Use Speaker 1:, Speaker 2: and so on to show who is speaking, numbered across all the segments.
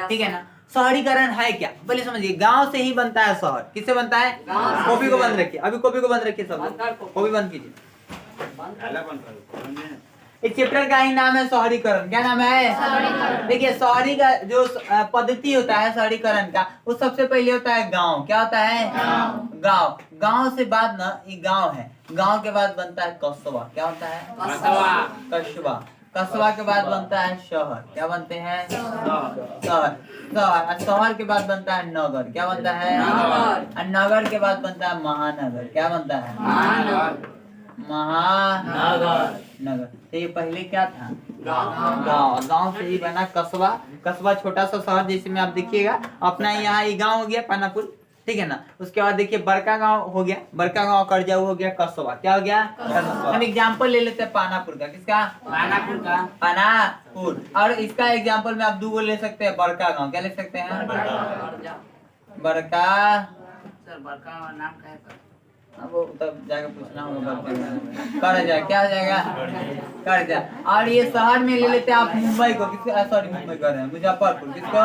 Speaker 1: ठीक है ना। शहरीकरण है क्या, पहले समझिए। गांव से ही बनता है शहर। किससे बनता है? कॉपी को बंद रखिए, अभी कॉपी को बंद रखिए सब, कॉपी बंद कीजिए। इस चैप्टर का ही नाम है शहरीकरण। क्या नाम है? देखिए शहरी का जो पद्धति होता है शहरीकरण का, वो सबसे पहले होता है गांव। क्या होता है? गांव। गांव से बाद ना, ये गांव है, गांव के बाद बनता है कस्बा। क्या होता है? कस्बा। कस्बा के बाद बनता है शहर। क्या बनते हैं? शहर। शहर के बाद बनता है नगर। क्या बनता है? नगर। नगर के बाद बनता है महानगर। क्या बनता है? महानगर। नगर। तो ये पहले क्या था? गांव। गांव से ही बना कस्बा। कस्बा छोटा सा शहर, जैसे में आप देखिएगा अपना यहाँ ये गांव हो गया पानापुर, ठीक है ना। उसके बाद देखिए बड़का गांव हो गया, बड़का गांव करजाऊ हो गया कस्बा। क्या हो गया? हम एग्जांपल ले लेते हैं पानापुर का। किसका? पानापुर का। पानापुर। और इसका एग्जांपल में आप दो ले सकते हैं, बड़का गांव। क्या लिख सकते हैं? बड़का। सर बड़का नाम क्या है? अब तब जाके पूछना होगा। कर जाए, क्या हो जाएगा? कर जाए। और ये शहर में ले लेते हैं आप मुंबई को। किसको? सॉरी मुंबई कर रहे हैं, मुजफ्फरपुर। किसको?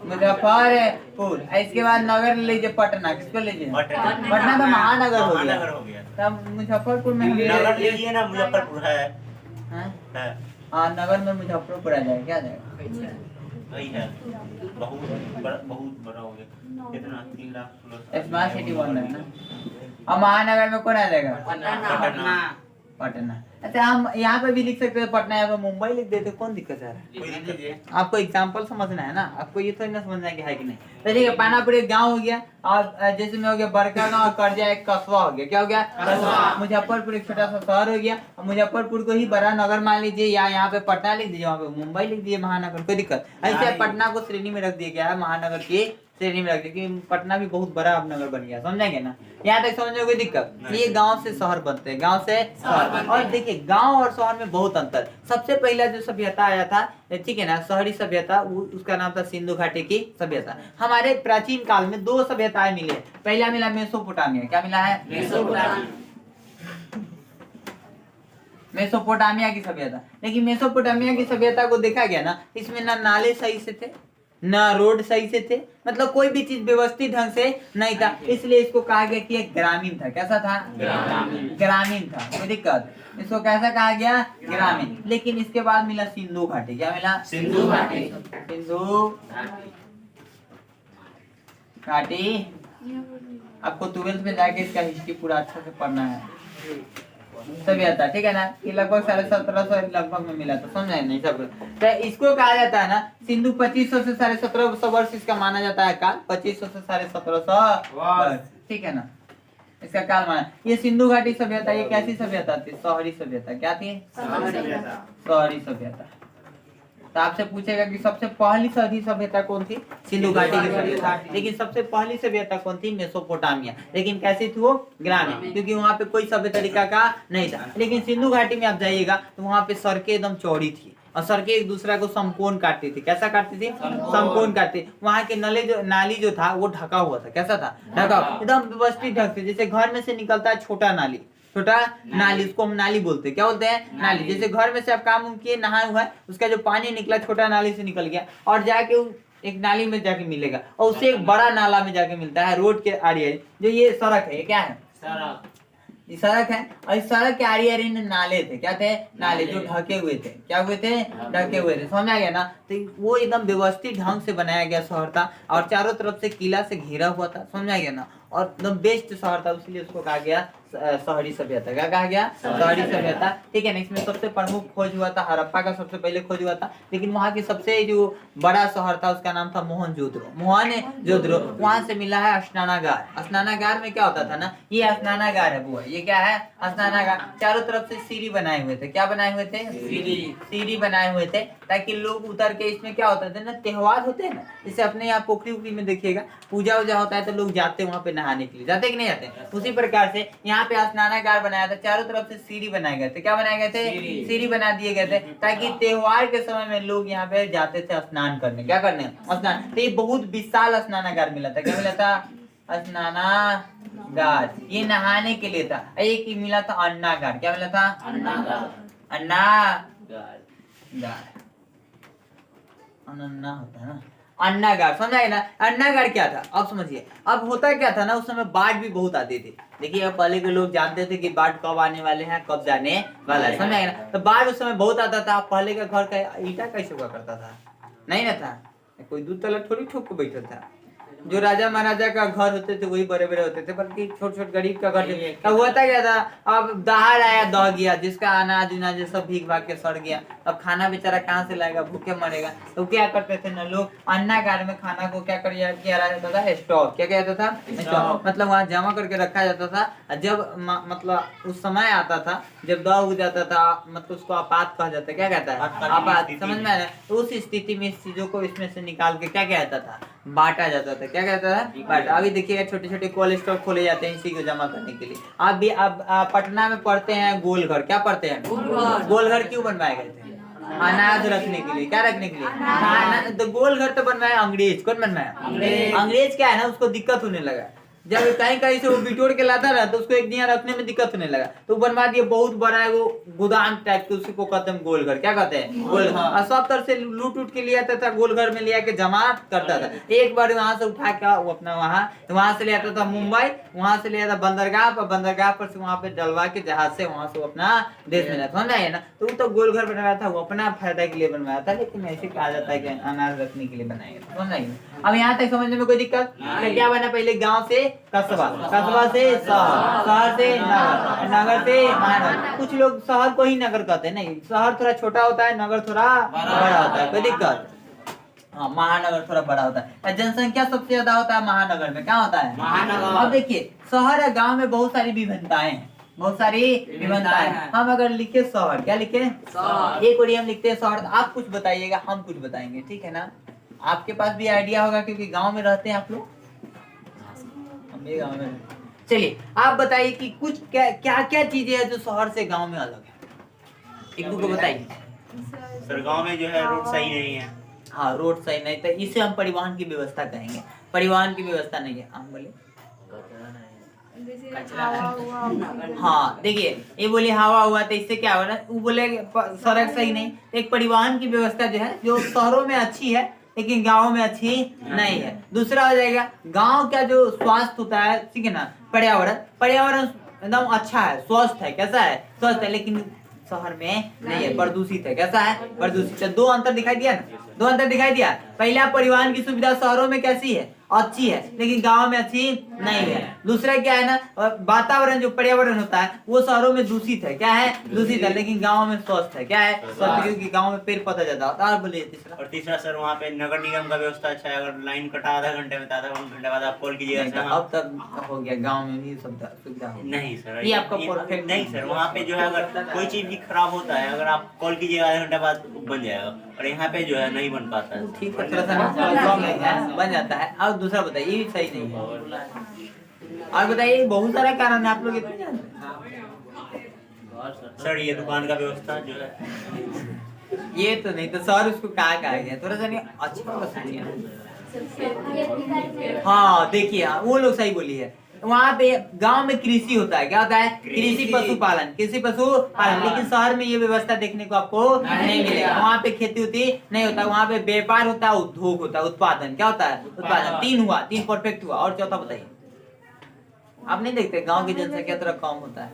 Speaker 1: मुजफ्फरपुर। इसके बाद नगर ले लीजिए पटना। किसको लीजिए? पटना तो महानगर हो गया। तब मुजफ्फरपुर में
Speaker 2: नगर लीजिए ना, मुजफ्फरपुर है।
Speaker 1: हाँ नगर में मुजफ्फरपुर आ जाएगा। क्या जाएगा?
Speaker 2: वही है, बहुत बड़ा हो गया। कितना? 3 लाख
Speaker 1: स्मार्ट सिटी बन रहा है ना। और महानगर में कौन आ जाएगा?
Speaker 2: पटना।
Speaker 1: पटना। अच्छा हम यहाँ पे भी लिख सकते हैं पटना, यहाँ पे मुंबई लिख देते, कौन दिक्कत है? आपको एग्जांपल समझना है ना, आपको ये तो नहीं समझना है कि है कि नहीं। तो ठीक है, पानापुर एक गांव हो गया, और जैसे में हो गया बड़का गांव, करजा एक कस्बा हो गया। क्या हो गया? मुजफ्फरपुर एक छोटा सा शहर हो गया। और मुजफ्फरपुर को ही बड़ा नगर मान लीजिए, या यहाँ पे पटना लिख दीजिए, वहाँ पे मुंबई लिख दीजिए, महानगर। कोई दिक्कत? ऐसे पटना को श्रेणी में रख दिया गया है, महानगर की श्रेणी में रख दिया, क्योंकि पटना भी बहुत बड़ा अब नगर बन गया। समझेंगे ना? यहाँ तक समझने कोई दिक्कत? ये गांव से शहर बनते हैं, गांव से शहर। और देखिए गांव और शहर में बहुत अंतर। सबसे पहला जो सभ्यता आया था, ठीक है ना, शहरी सभ्यता, उसका नाम था सिंधु घाटी की सभ्यता। हमारे प्राचीन काल में 2 सभ्यताएं मिली है। पहला मिला मेसोपोटामिया। क्या मिला है? मेसोपोटामिया की सभ्यता। लेकिन मेसोपोटामिया की सभ्यता को देखा गया ना, इसमें ना नाले सही से थे, ना रोड सही से थे, मतलब कोई भी चीज व्यवस्थित ढंग से नहीं था। इसलिए इसको कहा गया कि एक ग्रामीण था। कैसा था? ग्रामीण था। कोई दिक्कत? इसको कैसा कहा गया? ग्रामीण। लेकिन इसके बाद मिला सिंधु घाटी। क्या मिला? सिंधु घाटी। सिंधु घाटी। आपको 12th में जाके इसका हिस्ट्री पूरा अच्छे से पढ़ना है। सभ्यता, ठीक है ना, ये लगभग 1750 लगभग में मिला था। समझे नहीं सब? तो इसको कहा जाता है ना सिंधु 2500 से 1750 वर्ष इसका माना जाता है काल। 2500 से 1750 वर्ष, ठीक है ना, इसका काल माना। ये सिंधु घाटी सभ्यता, ये कैसी सभ्यता थी? शहरी सभ्यता। क्या थी? शहरी सभ्यता। तो आपसे पूछेगा कि सबसे पहली शहरी सभ्यता कौन थी? सिंधु घाटी की सभ्यता। लेकिन सबसे पहली सभ्यता कौन थी? मेसोपोटामिया। लेकिन कैसी थी वो? ग्रामीण, क्योंकि वहाँ पे कोई सभ्य तरीका का नहीं था। लेकिन सिंधु घाटी में आप जाइएगा तो वहाँ पे सड़कें एकदम चौड़ी थी, और सड़कें एक दूसरा को समकोण काटती थी। कैसा काटती थी? समकोण काटती। वहाँ के नाली जो था वो ढका हुआ था। कैसा था? ढका हुआ, एकदम व्यवस्थित ढंग से। जैसे घर में से निकलता है छोटा नाली, उसको हम नाली बोलते हैं। क्या बोलते हैं? नाली। जैसे घर में से आप काम किए, नहाए हुआ है, उसका जो पानी निकला छोटा नाली से निकल गया, और जाके एक नाली में जाके मिलेगा, और उससे एक बड़ा नाला में जाके मिलता है रोड के आड़े। जो ये सड़क है, ये क्या है? ये सड़क है, और इस सड़क के आड़ी आड़ी में नाले थे। क्या थे? नाले, जो ढके हुए थे। क्या हुए थे? ढके हुए थे। समझ आ गया ना? तो वो एकदम व्यवस्थित ढंग से बनाया गया शहर था, और चारों तरफ से किला से घिरा हुआ था। समझ आ गया ना? और एकदम बेस्ट शहर था, इसलिए उसको कहा गया शहरी सभ्यता। क्या कहा गया? शहरी सभ्यता, ठीक है ना। इसमें सबसे प्रमुख खोज हुआ था हड़प्पा का, सबसे पहले खोज हुआ था। लेकिन वहाँ की सबसे जो बड़ा शहर था उसका नाम था मोहनजोदड़ो। मोहनजोदड़ो। वहां से मिला है स्नानागार। स्नानागार में क्या होता था ना, ये स्नानागार है बुआ, ये क्या है? स्नानागार। चारों तरफ से सीढ़ी बनाए हुए थे। क्या बनाए हुए थे? सीढ़ी बनाए हुए थे, ताकि लोग उतर के, इसमें क्या होता था ना, त्योहार होते हैं ना, जैसे अपने यहाँ पोखरी उखरी में देखिएगा पूजा वूजा होता है, तो लोग जाते हैं वहाँ पे नहाने के लिए। जाते कि नहीं जाते? उसी प्रकार से यहाँ पे स्नानागार बनाया था, चारों तरफ से सीढ़ी बनाए गए थे। क्या बनाए गए थे? सीढ़ी बना दिए गए थे, ताकि त्योहार के समय में लोग यहाँ पे जाते थे स्नान करने। क्या करने? स्नान। तो ये बहुत विशाल स्नानागार मिला था। क्या मिला था? स्नानागार। ये नहाने के लिए था। एक ही मिला था अन्नागार। क्या मिला था? अन्नागार। अन्ना होता है ना, अन्नागार, समझाए ना। अन्नागार क्या था अब समझिए। अब होता क्या था ना, उस समय बाढ़ भी बहुत आती थी। देखिए अब पहले के लोग जानते थे कि बाढ़ कब आने वाले हैं, कब जाने वाला है, समझाए ना। तो बाढ़ उस समय बहुत आता था। पहले का घर का ईटा कैसे हुआ करता था, नहीं ना था, कोई दूध तला थोड़ी ठोक के बैठा था। जो राजा महाराजा का घर होते थे वही बड़े बड़े होते थे, बल्कि छोटे छोटे गरीब का घर तब हुआ था क्या था। अब दहाड़ आया, दह गया, जिसका अनाज उनाज सब भीग भाग के सड़ गया। अब खाना बेचारा कहाँ से लाएगा, भूखे मरेगा। तो क्या करते थे ना लोग, अन्नागार में खाना को क्या किया जाता था, स्टॉक। क्या कहता था, स्टॉक। मतलब वहाँ जमा करके रखा जाता था। जब मतलब उस समय आता था जब दह उग जाता था, मतलब उसको आपात कहा जाता है। क्या कहता है, आपात, समझ में आया। तो उस स्थिति में इस चीजों को इसमें से निकाल के क्या कहता था, बांटा जाता था। क्या कहता है, बांटा। अभी देखिएगा छोटे छोटे कोल्ड स्टोर खोले जाते हैं इसी को जमा करने के लिए। आप भी अब पटना में पढ़ते हैं गोलघर। क्या पढ़ते हैं, गोलघर क्यों बनवाए गए थे, अनाज रखने के लिए। क्या रखने के लिए, तो गोलघर तो बनवाया अंग्रेज। कौन बनवाया, अंग्रेज। क्या है ना, उसको दिक्कत होने लगा। जब कहीं कहीं से वो बिटोर के लाता रहा तो उसको एक दिन रखने में दिक्कत होने लगा, तो बनवा दिए बहुत बड़ा है वो गोदाम टाइप के, उसी को कहते हैं गोलघर। क्या कहते हैं, गोलघर। और सब तरह से लूट उठ के ले आता था, गोलघर में ले आके जमा करता था। एक बार वहां से उठा के वो अपना वहां से ले आता था मुंबई, वहां से ले आता बंदरगाह पर, बंदरगाह पर से वहां पे डलवा के जहाज से वहां से वो अपना देश में लाता, समझ है ना। तो वो तो गोलघर बनवाया था, वो अपना फायदा के लिए बनवाया था, लेकिन ऐसे कहा जाता है कि अनाज रखने के लिए बनाएगा, समझ नहीं। अब यहाँ तक समझने में कोई दिक्कत, क्या बना, पहले गाँव से कस्बा, कस्बा से शहर, शहर से नगर, नगर से महानगर। कुछ लोग शहर को ही नगर कहते हैं, नहीं, शहर थोड़ा छोटा होता है, नगर थोड़ा बड़ा होता है, कोई दिक्कत। हाँ, महानगर थोड़ा बड़ा होता है। जनसंख्या सबसे ज्यादा होता है महानगर में। क्या होता है, महानगर। अब देखिए शहर और गांव में बहुत सारी विभिन्नताएं हैं, बहुत सारी विभिन्नताएं। हम अगर लिखे शहर, क्या लिखे, एक और हम लिखते हैं शहर, तो आप कुछ बताइएगा, हम कुछ बताएंगे, ठीक है ना। आपके पास भी आइडिया होगा क्योंकि गांव में रहते हैं आप लोग, गाँव में। चलिए आप बताइए कि कुछ क्या क्या क्या चीजें हैं जो शहर से गांव में अलग है, एक दो को बताइए।
Speaker 2: सर गांव में जो है रोड सही नहीं है।
Speaker 1: हाँ, रोड सही नहीं, तो इसे हम परिवहन की व्यवस्था कहेंगे। परिवहन की व्यवस्था नहीं है, हम बोले हाँ। देखिए ये बोले हवा हुआ, तो इससे क्या हुआ ना, वो बोले सड़क सही नहीं। एक परिवहन की व्यवस्था जो है, जो शहरों में अच्छी है लेकिन गाँव में अच्छी नहीं है। दूसरा हो जाएगा गाँव का जो स्वास्थ्य होता है, ठीक है ना, पर्यावरण, पर्यावरण एकदम अच्छा है, स्वस्थ है। कैसा है, स्वस्थ है, लेकिन शहर में नहीं है, प्रदूषित है। कैसा है, प्रदूषित है। दो अंतर दिखाई दिया ना, दो अंतर दिखाई दिया। पहला, परिवहन की सुविधा शहरों में कैसी है, अच्छी है, लेकिन गांव में अच्छी नहीं है। दूसरा क्या है ना, वातावरण जो पर्यावरण होता है वो शहरों में दूषित है। क्या है, दूषित है, लेकिन गांव में स्वस्थ है। क्या है, स्वस्थ, क्योंकि गांव में पेड़ पौधा ज्यादा होता है। और बोलिए तीसरा।
Speaker 2: और तीसरा सर वहाँ पे नगर निगम का व्यवस्था अच्छा है। अगर लाइन कटा आधा घंटे में, तो आधा घंटे बाद आप कॉल कीजिएगा।
Speaker 1: अब तक हो गया, गांव में भी सुविधा
Speaker 2: नहीं सर,
Speaker 1: ये आपका परफेक्ट
Speaker 2: नहीं सर। वहाँ पे जो है अगर कोई चीज भी खराब होता है, अगर आप कॉल कीजिएगा आधा घंटा बाद बन जाएगा, और यहाँ पे जो है नहीं बन पाता है।
Speaker 1: ठीक है, थोड़ा सा बन जाता है। और दूसरा बताइए, ये भी सही नहीं है। और बताइए, बहुत सारा कारण है, आप लोग इतने जानते हैं।
Speaker 2: सर ये दुकान का व्यवस्था जो है,
Speaker 1: ये तो नहीं, तो सर उसको कहा गया, थोड़ा सा नहीं अच्छा होगा, सुनिए। हाँ देखिए, वो लोग सही बोली है। वहाँ पे गांव में कृषि होता है। क्या होता है, कृषि पशुपालन, कृषि पशुपालन। लेकिन शहर में ये व्यवस्था देखने को आपको नहीं मिलेगा। वहाँ पे खेती होती नहीं होता, वहाँ पे व्यापार होता है, उद्योग होता है, उत्पादन। क्या होता है, उत्पादन। तीन हुआ, तीन परफेक्ट हुआ। और चौथा बताइए। आप नहीं देखते गांव की जनसंख्या थोड़ा कम होता है,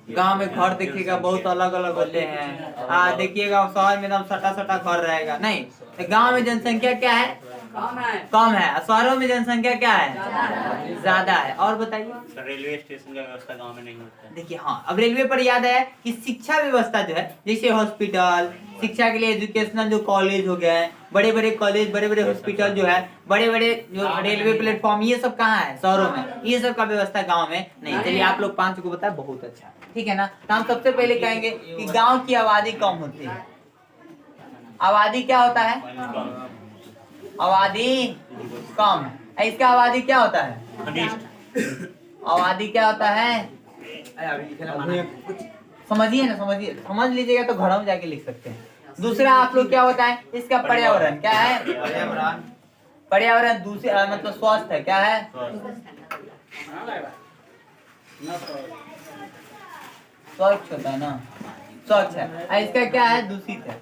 Speaker 1: गांव में घर देखिएगा बहुत अलग अलग होते हैं। देखिएगा शहर में एकदम सटा सटा घर रहेगा, नहीं, तो गांव में जनसंख्या क्या है, कम है। शहरों में जनसंख्या क्या है, ज्यादा है। और बताइए।
Speaker 2: रेलवे स्टेशन का व्यवस्था गांव में नहीं होता है।
Speaker 1: देखिए हाँ, अब रेलवे पर याद है कि शिक्षा व्यवस्था जो है, जैसे हॉस्पिटल, शिक्षा के लिए एजुकेशनल जो कॉलेज हो गए, बड़े बड़े कॉलेज, बड़े बड़े हॉस्पिटल जो है, बड़े बड़े जो रेलवे प्लेटफॉर्म, ये सब कहाँ है, शहरों में। ये सब का व्यवस्था गाँव में नहीं। चलिए आप लोग 5 को बताए, बहुत अच्छा, ठीक है ना। तो हम सबसे पहले कहेंगे कि गाँव की आबादी कम होती है। आबादी क्या होता है, आबादी कम है। इसका आबादी क्या होता है, आबादी क्या होता है, समझिए ना, समझिए, समझ लीजिएगा तो घरों में जाके लिख सकते हैं। दूसरा आप लोग क्या होता है, इसका पर्यावरण क्या है, पर्यावरण, पर्यावरण दूसरे मतलब स्वस्थ है। क्या है, स्वच्छ होता है ना, स्वच्छ है। इसका क्या है, दूषित है।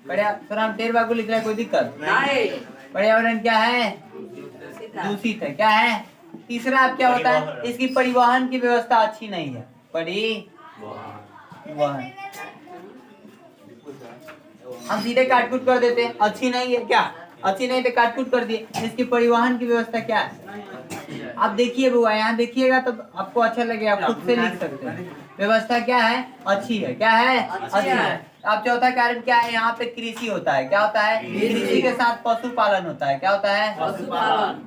Speaker 1: ढेर बागु लिख रहा है, कोई दिक्कत
Speaker 3: नहीं
Speaker 1: पर्यावरण क्या है? दूषित है। क्या है? तीसरा आप क्या होता है? इसकी परिवहन की व्यवस्था अच्छी नहीं है। परिवहन हम सीधे काटकूट कर देते, अच्छी नहीं है क्या? अच्छी नहीं तो काटकूट कर दिए। इसकी परिवहन की व्यवस्था क्या है? आप देखिए बुआ, यहाँ देखिएगा तो आपको अच्छा लगेगा, आप खुद से लिख सकते हैं। व्यवस्था क्या है? अच्छी है। क्या है? अच्छी है। अब चौथा कारण क्या है? यहाँ पे कृषि होता है। क्या होता है? कृषि के साथ पशुपालन होता है। क्या होता है?
Speaker 3: पशुपालन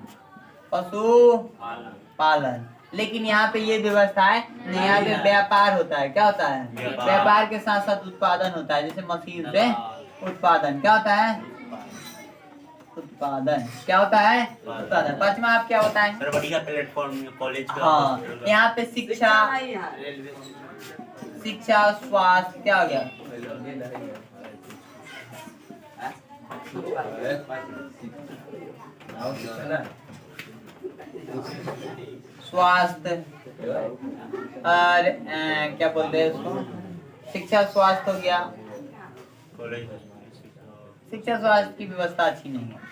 Speaker 1: पशुपालन। लेकिन यहाँ पे ये व्यवस्था है, यहाँ पे व्यापार होता है। क्या होता है? व्यापार के साथ साथ उत्पादन होता है, जैसे मशीन से उत्पादन। क्या होता है? उत्पादन। क्या होता है? उत्पादन। पांचवा आप क्या होता है?
Speaker 2: सर बढ़िया प्लेटफॉर्म कॉलेज का।
Speaker 1: हाँ, यहाँ पे शिक्षा, शिक्षा स्वास्थ्य क्या हो गया? स्वास्थ्य और क्या बोलते हैं उसको? शिक्षा स्वास्थ्य हो गया।
Speaker 2: कॉलेज
Speaker 1: शिक्षा स्वास्थ्य की व्यवस्था अच्छी नहीं है।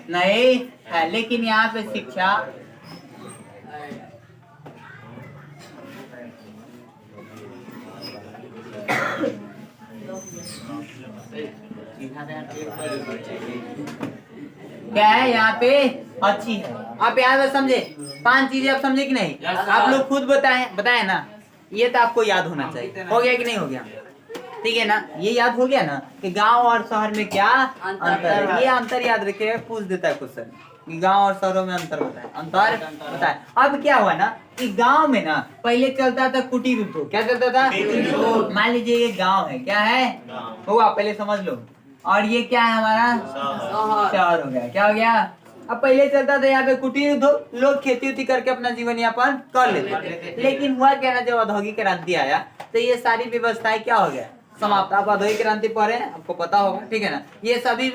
Speaker 1: नहीं है, लेकिन यहाँ पे शिक्षा क्या है? यहाँ पे अच्छी है। आप यहाँ पे समझे? 5 चीजें आप समझे कि नहीं? आप लोग खुद बताएं ना। ये तो आपको याद होना चाहिए। हो गया कि नहीं हो गया? ठीक है ना? ये याद हो गया ना कि गांव और शहर में क्या अंतर है? ये अंतर याद रखिए, पूछ देता है क्वेश्चन कि गांव और शहरों में अंतर बताए। अंतर बताए। अब क्या हुआ ना कि गांव में ना पहले चलता था कुटीर उद्योग। क्या चलता था? मान लीजिए ये गांव है। क्या है? हुआ, पहले समझ लो। और ये क्या है? हमारा शहर हो गया। क्या हो गया? अब पहले चलता था यहाँ पे कुटीर उद्योग, लोग खेती उती करके अपना जीवन यापन कर लेते। लेकिन हुआ क्या ना, जब औद्योगिक क्रांति आया तो ये सारी व्यवस्थाएं क्या हो गया? समाप्त। आप औद्योगिक क्रांति पढ़े, आपको पता होगा। ठीक है ना? ये सभी